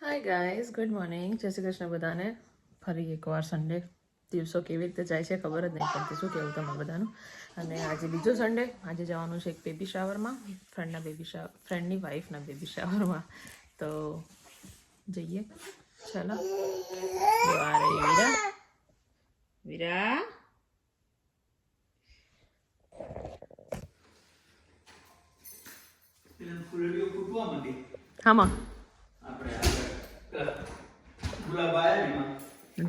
Hi guys, good morning. જય શ્રી કૃષ્ણ બધાને. ફરી એકવાર સન્ડે દિવસો કેવી રીતે જાય છે ખબર જ નહીં પડતી. શું કહેવું તમારા બધાનું. અને આજે બીજો સન્ડે. આજે જવાનું છે એક બેબી શાવરમાં, ફ્રેન્ડની વાઈફના બેબી શાવરમાં. તો જઈએ. ચાલો. અરે વીરા, વીરા, હામાં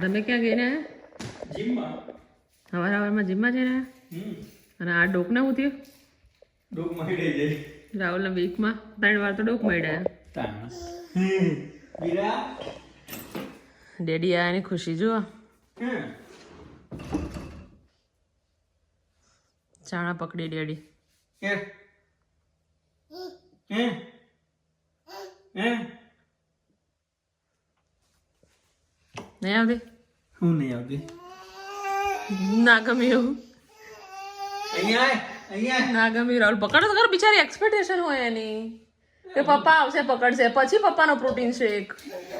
તમે ક્યાં ગઈને સવારમાં જીમમાં જઈને અને આ ડોકને હું થયું? રાહુલના વીકમાં 3 વાર તો ડોક મળ્યા. ડેડી આયાની ખુશી જુઓ. ચાણા પકડી ડેડી. નહીં આવતી? હું નહીં આવતી. ના ગમે એવું. ના ગમે. રાહુલ પકડો તો ખરો. બિચારી એક્સપેક્ટેશન હોય એની કે પપ્પા આવશે પકડશે પછી પપ્પાનો પ્રોટીન શેક.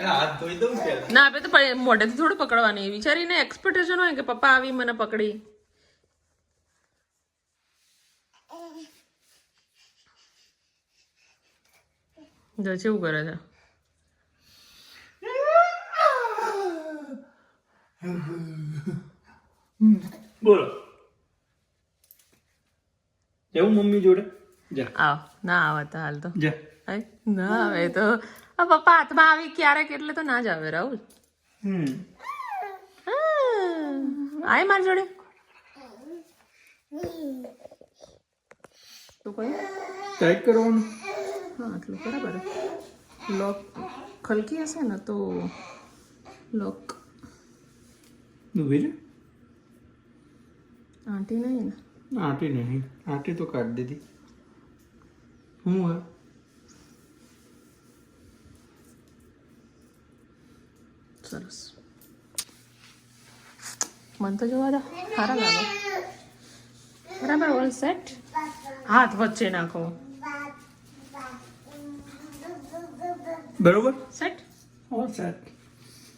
હાથ ધોઈ દઉં કે ના આપણે તો મોઢેથી થોડું પકડવાની. બિચારીને એક્સપેક્ટેશન હોય કે પપ્પા આવી મને પકડી. જો કેવું કરે છે. બોલો જવું મમ્મી જોડે જા આવ. ના આવે તો હાલ તો જા ના આવે તો આ પપ્પા હાથમાં આવી ક્યારેક એટલે તો ના જ આવે. રાહુલ આય મારી જોડે. તું કોઈ ટાઈટ કરવાનું. હા આટલું બરાબર. લોક ખલકી હશે ને તો લોક. ઉભી રે. આંટી નહીં ને? આંટી નહીં. આંટી તો કાઢ દીધી. હું હે સરસ. મન તો જોવા દો. સારા લાગો. બરાબર. All set. હાથ વચ્ચે નાખો. બરોબર સેટ. હો સેટ.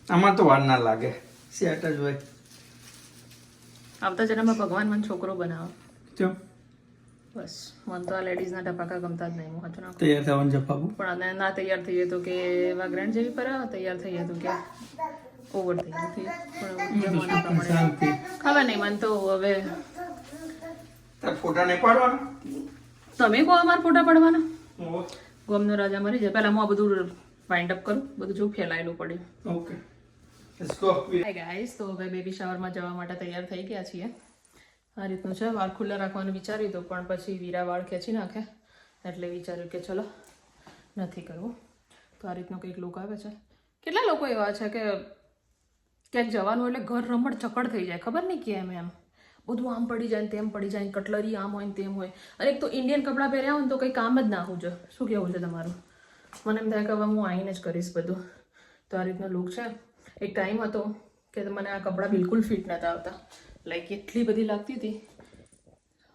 આમાં તો વાર ના લાગે. સેટ જ હોય. આવતા જન્મમાં ભગવાન મને છોકરો બનાવો. ચમ બસ. મને તો આ લેડીઝના ટપાકા ગમતા જ નહીં. હું હાચું નાખું. તૈયાર થવાનું જપાવું. પણ અને ના તૈયાર થઈએ તો કે એવા ગ્રેન્ડ જેવી પર તૈયાર થઈએ તો કે ઓવર તૈયાર થઈએ. પણ જમવાના પ્રમાણે શાંતિ. ખબર નહીં. મને તો હવે તાર ફોટા નહીં પાડવાના. તમે કહો અમારા ફોટા પડવાના. હો. ગમનો રાજા મરી જાય. પહેલાં હું આ બધું વાઇન્ડ અપ કરું. બધું જો ફેલાયેલું પડ્યું. Okay let's go. Hi guys, તો હવે બેબી શાવરમાં જવા માટે તૈયાર થઈ ગયા છીએ. આ રીતનું છે. વાળ ખુલ્લા રાખવાનું વિચાર્યું હતું પણ પછી વીરા વાળ ખેંચી નાખે એટલે વિચાર્યું કે ચલો નથી કરવું. તો આ રીતનું કંઈક લુક આવે છે. કેટલા લોકો એવા છે કે ક્યાંક જવાનું એટલે ઘર રમણ ચકડ થઈ જાય. ખબર નહીં કેમ એમ. બધું આમ પડી જાય ને તેમ પડી જાય. કટલરી આમ હોય ને તેમ હોય. અને એક તો ઇન્ડિયન કપડાં પહેર્યા હોય ને તો કંઈ કામ જ ના હોય. શું કહેવું છે તમારું? મને એમ થાય કે હવે હું આવીને જ કરીશ બધું. તો આ રીતનો લુક છે. એક ટાઈમ હતો કે મને આ કપડાં બિલકુલ ફિટ નહોતા આવતા. લાઈક એટલી બધી લાગતી હતી.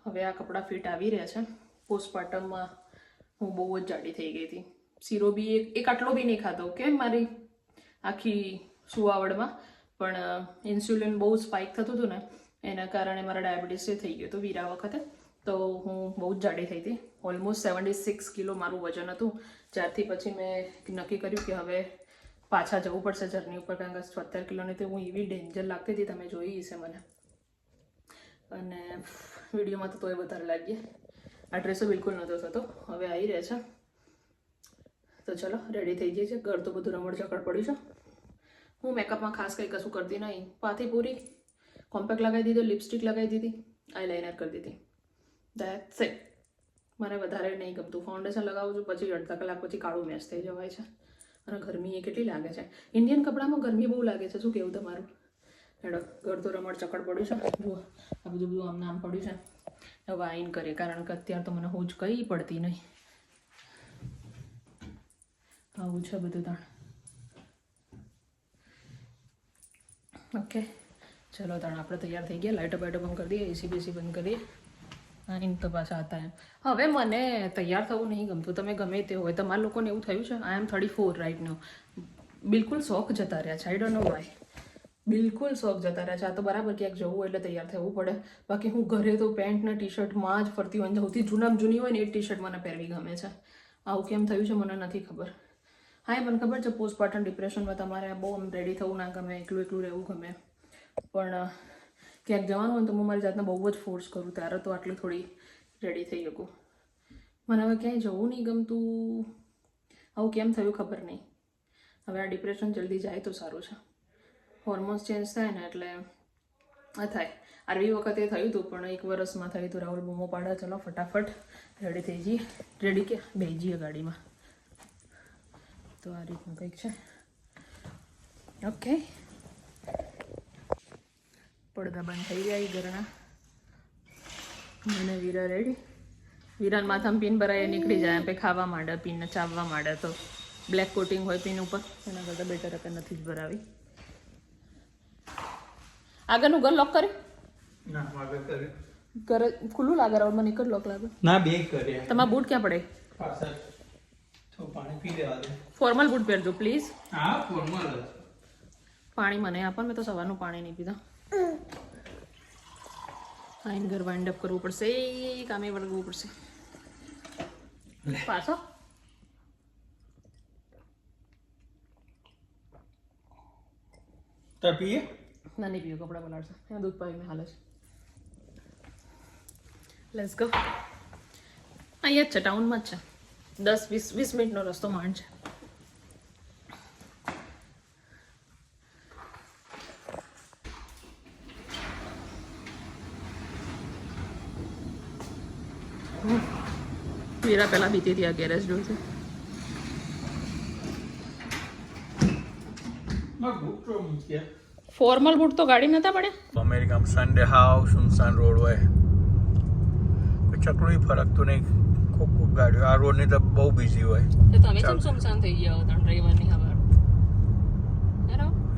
હવે આ કપડાં ફિટ આવી રહ્યા છે. પોસ્ટપાર્ટમમાં હું બહુ જ જાડી થઈ ગઈ હતી. શીરો બી એક આટલો બી નહીં ખાતો કે મારી આખી સુવાવડમાં. પણ ઇન્સ્યુલિન બહુ સ્પાઇક થતું હતું ને એના કારણે મારા ડાયાબિટીસ થઈ ગયું હતું વીરા વખતે. તો હું બહુ જ જાડી થઈ હતી. ઓલમોસ્ટ 76 કિલો મારું વજન હતું. જ્યારથી પછી મેં નક્કી કર્યું કે હવે પાછા જવું પડશે જર્ની ઉપર. કારણ કે 70 કિલોની તો હું એવી ડેન્જર લાગતી હતી. તમે જોઈ હશે મને. અને વિડીયોમાં તો તોય વધારે લાગીએ. આ ડ્રેસો બિલકુલ નહોતો થતો. હવે આવી રહ્યા છે. તો ચલો રેડી થઈ જઈએ છે. ઘર તો બધું રમણ ચકડ પડ્યું છે. હું મેકઅપમાં ખાસ કંઈ કશું કરતી નહીં. પાથી પૂરી કોમ્પેક્ટ લગાવી દીધો, લિપસ્ટિક લગાવી દીધી, આઈલાઇનર કરી દીધી. That's it. મને વધારે નહીં ગમતું. ફાઉન્ડેશન લગાવું છું પછી અડધા કલાક પછી કાળું મેચ થઈ જવાય છે. અને ગરમી એ કેટલી લાગે છે. ઇન્ડિયન કપડામાં ગરમી બહુ લાગે છે. શું કહેવું તમારું? હેડો ઘર તો રમણ ચકડ પડ્યું છે. જુઓ આ બધું આમ નામ પડ્યું છે. હવે આઈન કરીએ કારણ કે અત્યારે તો મને હોજ કંઈ પડતી નહીં. આવું છે બધું તાણ. ઓકે ચલો તાણ આપણે તૈયાર થઈ ગયા. લાઇટો બાઇટો બંધ કરી દઈએ. એસી બેસી બંધ કરીએ. આઈન તો પાછા હતા એમ. હવે મને તૈયાર થવું નહીં ગમતું. તમે ગમે તે હોય. તમારા લોકોને એવું થયું છે? I am 34 right now. બિલકુલ શોખ જતા રહ્યા છે. I don't know why. બિલકુલ શોખ જતા રહ્યા છે. આ તો બરાબર ક્યાંક જવું એટલે તૈયાર થવું પડે. બાકી હું ઘરે તો પેન્ટ ને ટી શર્ટમાં જ ફરતી હોય. સૌથી જૂનામાં જૂની હોય ને એ ટી શર્ટ મને પહેરવી ગમે છે. આવું કેમ થયું છે મને નથી ખબર. હા, મને ખબર છે પોસ્ટપાર્ટમ ડિપ્રેશનમાં તમારે બહુ આમ રેડી થવું ના ગમે, એકલું એકલું રહેવું ગમે. પણ ક્યાંક જવાનું હોય તો હું મારી જાતને બહુ જ ફોર્સ કરું, ત્યારે તો આટલી થોડી રેડી થઈ શકું. મને હવે ક્યાંય જવું નહીં ગમતું. આવું કેમ થયું ખબર નહીં. હવે આ ડિપ્રેશન જલ્દી જાય તો સારું છે. હોર્મોન્સ ચેન્જ થાય ને એટલે આ થાય. આરવી વખતે થયું હતું પણ 1 વર્ષમાં થયું હતું. રાહુલ બૂમો પાડે ચલો ફટાફટ રેડી થઈ જઈએ. રેડી કે બેસી જઈએ ગાડીમાં. તો આ રીતનું કંઈક છે. ઓકે, પડદા બંધ થઈ ગયા ઘરના. મને વીરા રેડી. વીરાને માથામાં પિન ભરાય નીકળી જાય. પછી ખાવા માંડે, પિનને ચાવવા માંડે. તો બ્લેક કોટિંગ હોય પિન ઉપર, એના કરતાં બેટર કે નથી જ ભરાવી. આગળનું ઘર લોક કરી ના આગળ કરે ઘર ખુલ્લું લાગે. રાઉન્ડ મને એક જ લોક લાગે. ના બે કરે. તમારા બૂટ ક્યાં પડે? પાછળ તો પાણી પી લેવા દે. ફોર્મલ બૂટ પહેરજો પ્લીઝ. હા ફોર્મલ જ. પાણી મને આપો, મેં તો સવારનું પાણી નહીં પીધા. આઈન ઘર વાઇન્ડ અપ કરવું પડશે, કામે વળગવું પડશે. પાછો તો પીએ ના નહીં પીવું, કપડાં પલાળશે. ત્યાં દૂધ પાવીને હાલે છે. Let's go. અહીંયા જ છે, ટાઉનમાં જ છે. 10-20 મિનિટનો રસ્તો માંડ છે. વીરા પહેલા બીતી હતી આ ગેરેજ ડોરથી. ફોર્મલ બૂટ તો ગાડી નતા પડ્યા. અમેરિકામાં સન્ડે હાવ સુનસાન રોડ હોય, ચકલું ફરકતું નહીં. ખૂબ ખૂબ ગાડીઓ આ રોડની તો બહુ બિઝી હોય. તો તમે કેમ સુમસાન થઈ ગયા હતા ડ્રાઈવરની ખબર?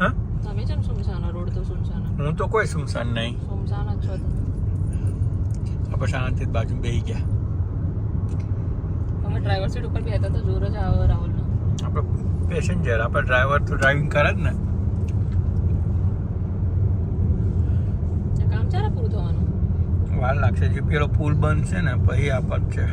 હા તમે કેમ સુમસાન? રોડ તો સુમસાન. હું તો કોઈ સુમસાન નહીં. સુમસાન જ છો તમે. આપણે શાંતિ બાજુ બેસી ગયા. તમે ડ્રાઈવર સીટ ઉપર બેઠા તો જોર જ આવે રાહુલનો. આપણે પેસેન્જર, આપણે ડ્રાઈવર તો ડ્રાઇવિંગ કરે જ ને. કામ ચારે પૂરું થવાનું. વાર લાગશે. જે પેલો પુલ બંધ છે ને પછી આ પદ છે.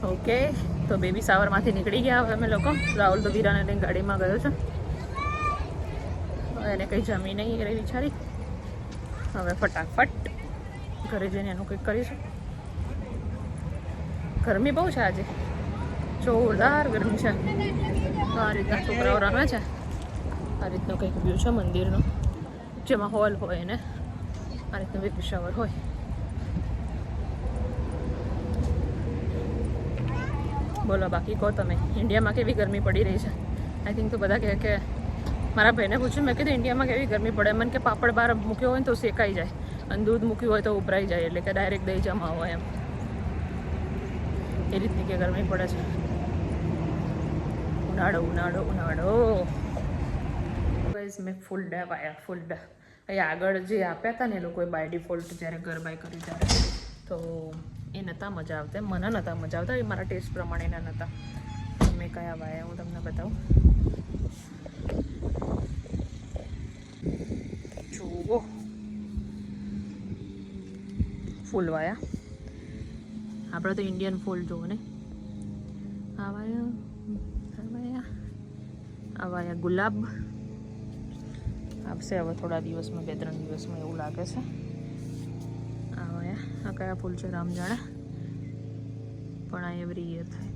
ઓકે, તો બેબી શાવરમાંથી નીકળી ગયા હવે અમે લોકો. રાહુલ તો વીરાને લઈને ગાડીમાં ગયો છે. એને કંઈ જમી નહીં એ વિચારી. હવે ફટાફટ ઘરે જઈને એનું કંઈક કરીશું. ગરમી બહુ છે આજે, જોરદાર ગરમી છે. આ રીતના છોકરાઓ રમે છે. આ રીતનો કંઈક વ્યૂ છે મંદિરનો, જેમાં હોલ હોય ને આ રીતનું બેબી શાવર હોય. બોલો બાકી કહો તમે, ઇન્ડિયામાં કેવી ગરમી પડી રહી છે? આઈ થિંક તો બધા કહે કે, મારા ભાઈને પૂછ્યું મેં કીધું ઇન્ડિયામાં કેવી ગરમી પડે? મને કે પાપડ બહાર મૂક્યો હોય ને તો શેકાઈ જાય, અને દૂધ મૂક્યું હોય તો ઉભરાઈ જાય, એટલે કે ડાયરેક્ટ દહીં જમા હોય એમ. એ રીતની કે ગરમી પડે છે. ઉનાળો ઉનાળો ઉનાળો. મેં ફૂલ ડે પાયા, ફૂલ ડે. અહીંયા આગળ જે આપ્યા હતા ને એ લોકોએ બાય ડિફોલ્ટ જ્યારે ઘર બાય કર્યું ત્યારે, તો એ નહોતા મજા આવતા. મને નહોતા મજા આવતા, એ મારા ટેસ્ટ પ્રમાણેના નહોતા. મેં કયા વાયા હું તમને બતાવું. જુઓ ફૂલ વાયા, આપણે તો ઇન્ડિયન ફૂલ જુઓ ને. આ વાયા ગુલાબ આવશે હવે થોડા દિવસમાં, 2-3 દિવસમાં એવું લાગે છે. આ વાયા, આ કયા ફૂલ છે રામ જાણે, પણ આ એવરી યર થાય.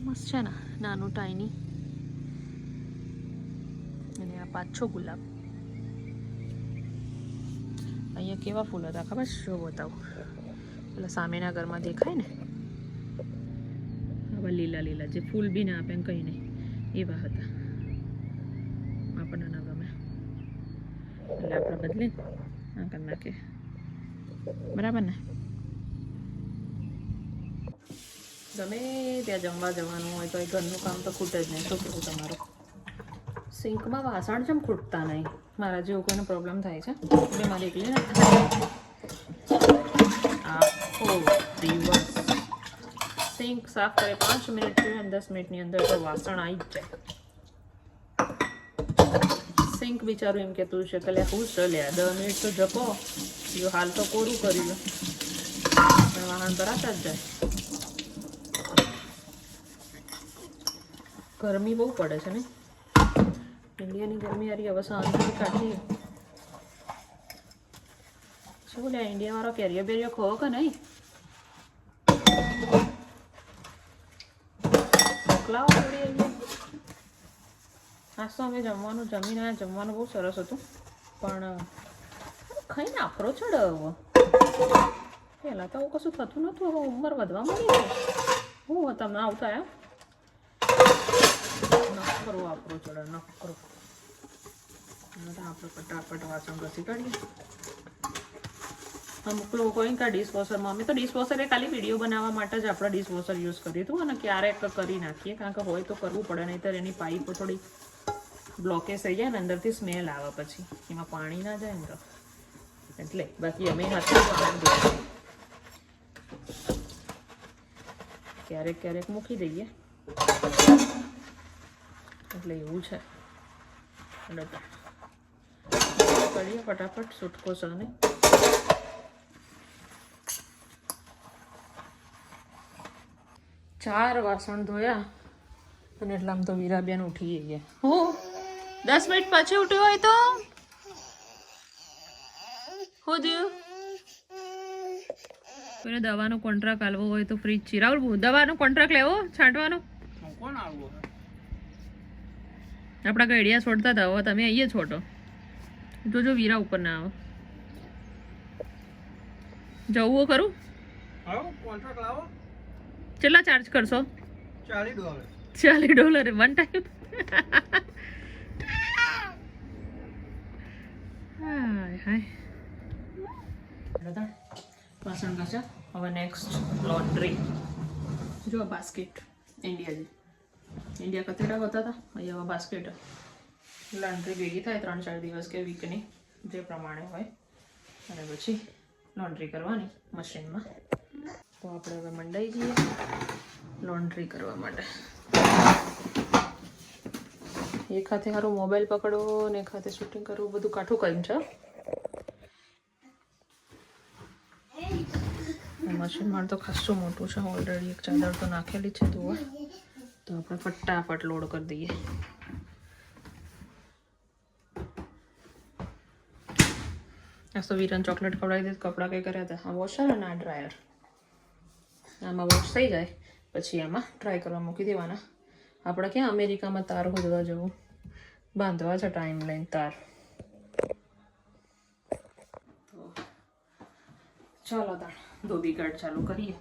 મસ્ત છે ને, નાનું ટાઈની. અને આ 5-6 ગુલાબ. અહીંયા કેવા ફૂલ હતા ખબર છે? જો બતાવું, એટલે સામેના ઘરમાં દેખાય ને આવા લીલા લીલા, જે ફૂલ બી ના આપે કંઈ નહીં, એવા હતા. આપણને ના ગમે એટલે આપણે બદલીને આ કરી નાખીએ. બરાબર ને? ગમે ત્યાં જમવા જવાનું હોય તો એ ઘરનું કામ તો ખૂટે જ નહીં. શું કહેવું તમારું? સિંકમાં વાસણ જેમ ખૂટતા નહીં. મારા જેવું કોઈનો પ્રોબ્લેમ થાય છે એટલે મારે એકલી ને આખો દિવસ સિંક સાફ કરે 5 મિનિટ જોઈએ અને 10 મિનિટની અંદર તો વાસણ આવી જ જાય. સિંક બિચારું એમ કહેતું છે કે હું ચાલ્યા 10 મિનિટ તો જપો, જો હાલ તો કોરું કરી લો, પણ વાહન ભરાતા જ જાય. ગરમી બહુ પડે છે ને ઇન્ડિયાની ગરમી. હારી હવે શાંતિ કાઢી. શું બોલે ઇન્ડિયાવાળો કેરીઓ બેરીઓ ખો કે નહીં? મોકલાવો થોડી અહીંયા. આજ તો અમે જમવાનું જમીને આવ્યા. જમવાનું બહુ સરસ હતું, પણ ખાઈને આફરો ચડાવો. પહેલાં તો કશું થતું નહોતું, હવે ઉંમર વધવા મળી છે. હું તમને આવતા આવ્યા નખરો આફરો ચડે નખરો. આપણે ફટાફટ વાસણ ઘસી કાઢીએ. અમુક લોકો કા ડિશવોશરમાં, અમે તો ડિશવોશર એ ખાલી વિડીયો બનાવવા માટે જ આપણે ડિશવોશર યુઝ કર્યું હતું, અને ક્યારેક કરી નાખીએ કારણ કે હોય તો કરવું પડે, નહીંતર એની પાઇપો થોડી બ્લોકેજ થઈ જાય ને અંદરથી સ્મેલ આવે, પછી એમાં પાણી ના જાય ને તો એટલે. બાકી અમે ક્યારેક ક્યારેક મૂકી દઈએ એટલે એવું છે. કરીએ ફટાફટ છૂટકો સને. ચાર વાસણ ધોયા અને એટલામાં તો વીરાબેન ઉઠી ગયા. હું 10 મિનિટ પછી ઉઠ્યો હોય તો હું થયું? કોઈને દવાનો કોન્ટ્રાક્ટ આલવો હોય તો ફ્રીજ ચિરાવ, દવાનો કોન્ટ્રાક્ટ લેવો છાંટવાનો. કોણ આવવું? આપણા ગઈડિયા છોડતા હતા, હવે તમે અહીંયા છોટો. જોજો વીરા ઉપર ના આવો. જવું ખરું? આવો કોન્ટ્રાક્ટ લાવો. કેટલા ચાર્જ કરશો? $40 વન ટાઈમ. હાય હાય. વાસણ ઘસ્યા. હવે નેક્સ્ટ લોન્ડ્રી. જો બાસ્કેટ ઇન્ડિયા કતેડા હોતા હતા, અહીંયા હવે બાસ્કેટ. લોન્ડ્રી ભેગી થાય 3-4 દિવસ કે વીકની, જે પ્રમાણે હોય, અને પછી લોન્ડ્રી કરવાની મશીનમાં. તો આપણે હવે મંડાઈ જઈએ લોન્ડ્રી કરવા માટે. એક હાથે સારું મોબાઈલ પકડવો ને એક હાથે શૂટિંગ કરવું, બધું કાઠું કર્યું છે. મશીન મારું તો ખાસું મોટું છે, ઓલરેડી એક ચાદર તો નાખેલી છે ધોવા. તો આપણે ફટાફટ લોડ કરી દઈએ. આ તો વીરન ચોકલેટ ખવડાવી દે, કપડાં કંઈ કર્યા હતા. આ વોશર અને આ ડ્રાયર. આમાં વોશ થઈ જાય પછી આમાં ટ્રાય કરવા મૂકી દેવાના. આપણે ક્યાં અમેરિકામાં તાર હોદવા જવું, બાંધવા છે ટાઈમ લઈને તાર. તો ચાલો તાર ધોબી ગાર્ડ ચાલુ કરીએ.